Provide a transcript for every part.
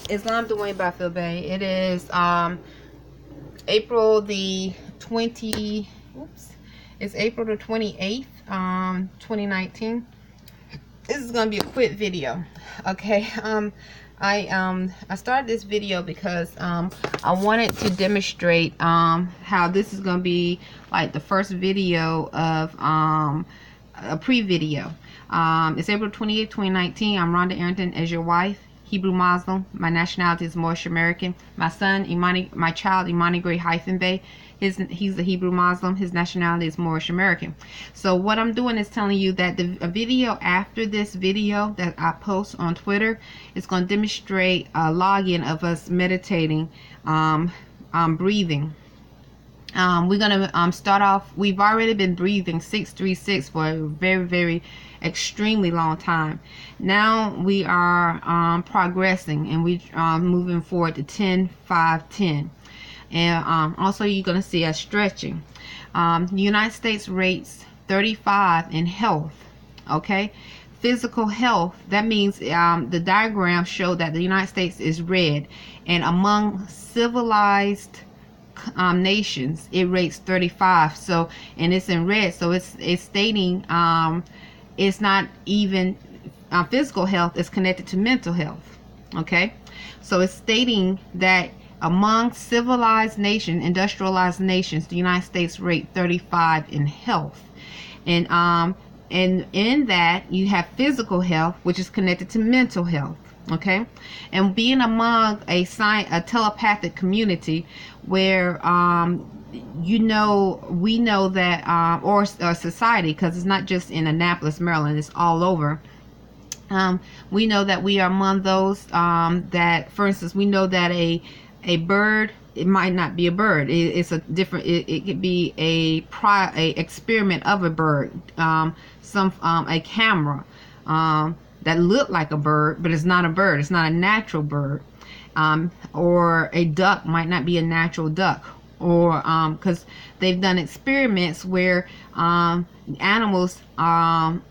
Islam Dwayne Bey. It is April the 20. Oops, it's April the 28th, 2019. This is gonna be a quick video, okay? I started this video because I wanted to demonstrate how this is gonna be like the first video of a pre-video. It's April 28th, 2019. I'm Rhonda Arrington as your wife, Hebrew Muslim. My nationality is Moorish American. My son, my child, Arrington-Bey, he's a Hebrew Muslim. His nationality is Moorish American. So what I'm doing is telling you that a video after this video that I post on Twitter is going to demonstrate a login of us meditating, breathing. We're gonna start off. We've already been breathing 636 for a very extremely long time. Now we are progressing, and we are moving forward to 10 5 10. And also you're gonna see us stretching. The United States rates 35 in health. Okay, physical health, that means the diagram show that the United States is red, and among civilized nations it rates 35. So, and it's in red, so it's stating it's not even physical health is connected to mental health. Okay, so it's stating that among civilized nations, industrialized nations, the United States rate 35 in health. And in that you have physical health, which is connected to mental health. Okay, and being among a telepathic community where we know that or society, because it's not just in Annapolis, Maryland, it's all over. We know that we are among those that, for instance, we know that a bird, it might not be a bird, it's a different, it could be a experiment of a bird, a camera that look like a bird, but it's not a bird, it's not a natural bird. Or a duck might not be a natural duck, or because they've done experiments where animals are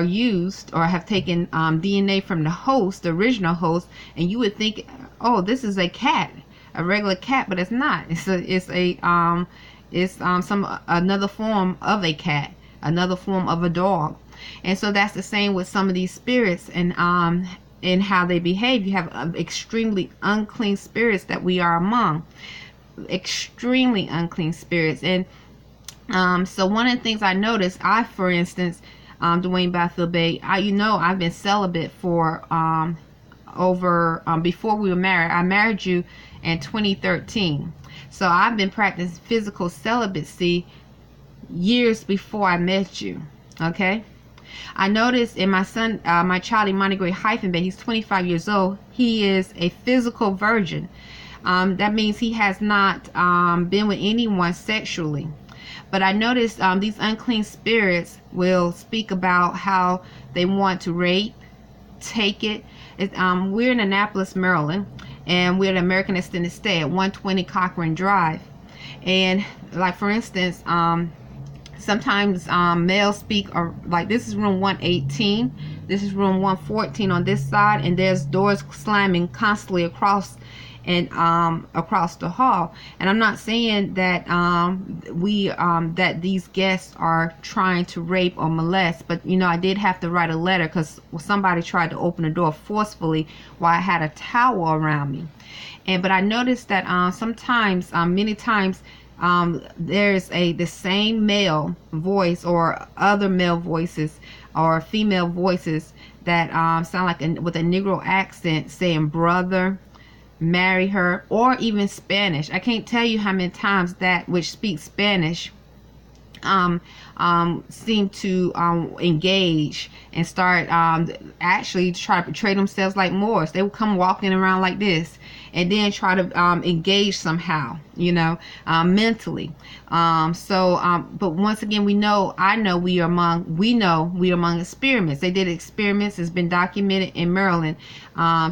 used or have taken DNA from the host, the original host, and you would think, oh, this is a cat, a regular cat, but it's not. It's another form of a cat, another form of a dog. And so that's the same with some of these spirits and how they behave. You have extremely unclean spirits that we are among, extremely unclean spirits. And so one of the things I noticed, for instance, Dwayne Bey, I've been celibate for over before we were married. I married you in 2013, so I've been practicing physical celibacy years before I met you. Okay, I noticed in my son, my child, Arrington-Bey, he's 25 years old. He is a physical virgin. That means he has not been with anyone sexually. But I noticed these unclean spirits will speak about how they want to rape, take it. We're in Annapolis, Maryland, and we're at American Extended Stay at 120 Cochran Drive. And like, for instance, sometimes males speak, or like, this is room 118, this is room 114 on this side, and there's doors slamming constantly across the hall. And I'm not saying that that these guests are trying to rape or molest, but I did have to write a letter because somebody tried to open the door forcefully while I had a towel around me. But I noticed that sometimes, many times, there's the same male voice or other male voices or female voices that sound like with a Negro accent saying brother, marry her, or even Spanish. I can't tell you how many times that which speaks Spanish seem to engage and start actually try to portray themselves like Moors. They will come walking around like this and then try to engage somehow, mentally. But once again, we know we are among experiments. They did experiments. It's been documented in Maryland. In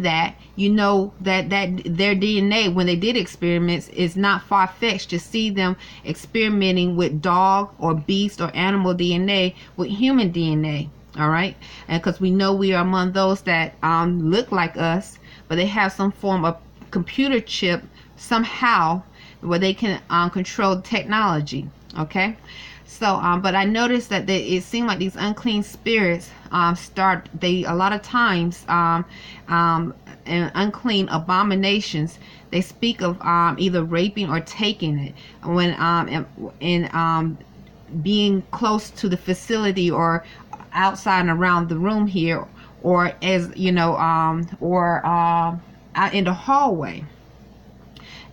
that, that their DNA, when they did experiments, is not far-fetched to see them experimenting with dog or beast or animal DNA with human DNA. All right, and because we know we are among those that look like us, but they have some form of computer chip somehow where they can control technology. Okay, so but I noticed that it seemed like these unclean spirits they a lot of times and unclean abominations, they speak of either raping or taking it when in being close to the facility or outside and around the room here, or as you know, or out in the hallway.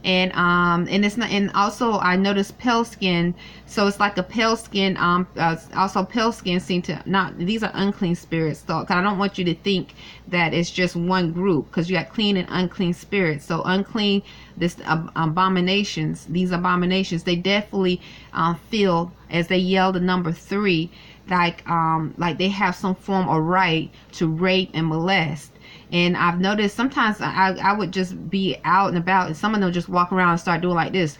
And it's not, and also I noticed pale skin, so it's like a pale skin, also pale skin seem to not, these are unclean spirits, so cause I don't want you to think that it's just one group, because you got clean and unclean spirits. So unclean, this abominations, these abominations, they definitely feel, as they yell the number 3, like they have some form of right to rape and molest. And I've noticed sometimes I would just be out and about, and some of them just walk around and start doing like this,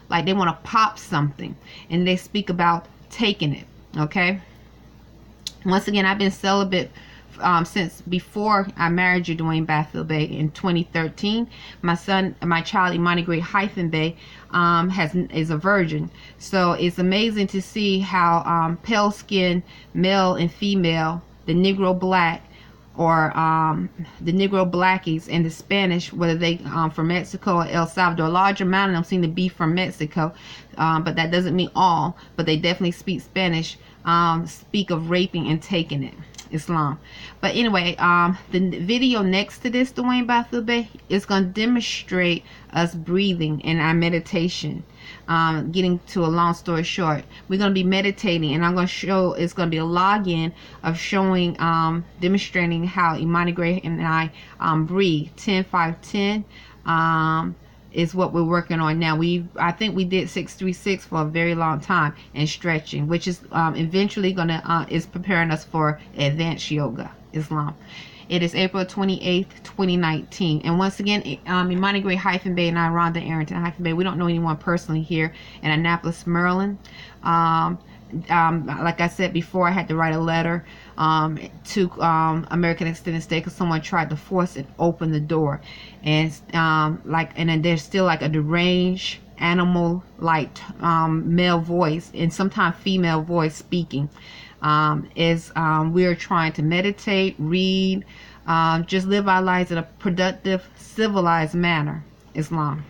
like they want to pop something, and they speak about taking it. Okay, once again, I've been celibate since before I married you, Dwayne Batfield Bey, in 2013. My child Imani-Bey is a virgin. So it's amazing to see how pale skin, male and female, the Negro black, or the Negro blackies and the Spanish, whether they from Mexico or El Salvador, a large amount of them seem to be from Mexico, but that doesn't mean all, but they definitely speak Spanish, speak of raping and taking it, Islam. But anyway, the video next to this, Dwayne Batfield Bey, is going to demonstrate us breathing in our meditation. Getting to a long story short, we're going to be meditating, and I'm going to show, it's going to be a login of showing, demonstrating how Imani-Bey and I breathe. 10, 5, 10 is what we're working on now. I think we did 636 for a very long time, and stretching, which is eventually gonna is preparing us for advanced yoga, Islam. It is April 28th, 2019. And once again, Imani-Bey Bey and I, Rhonda Arrington-Bey, we don't know anyone personally here in Annapolis, Maryland. Like I said before, I had to write a letter to American Extended Stay because someone tried to force it open the door, and and then there's still like a deranged animal like male voice and sometimes female voice speaking as we're trying to meditate, read, just live our lives in a productive, civilized manner. Islam.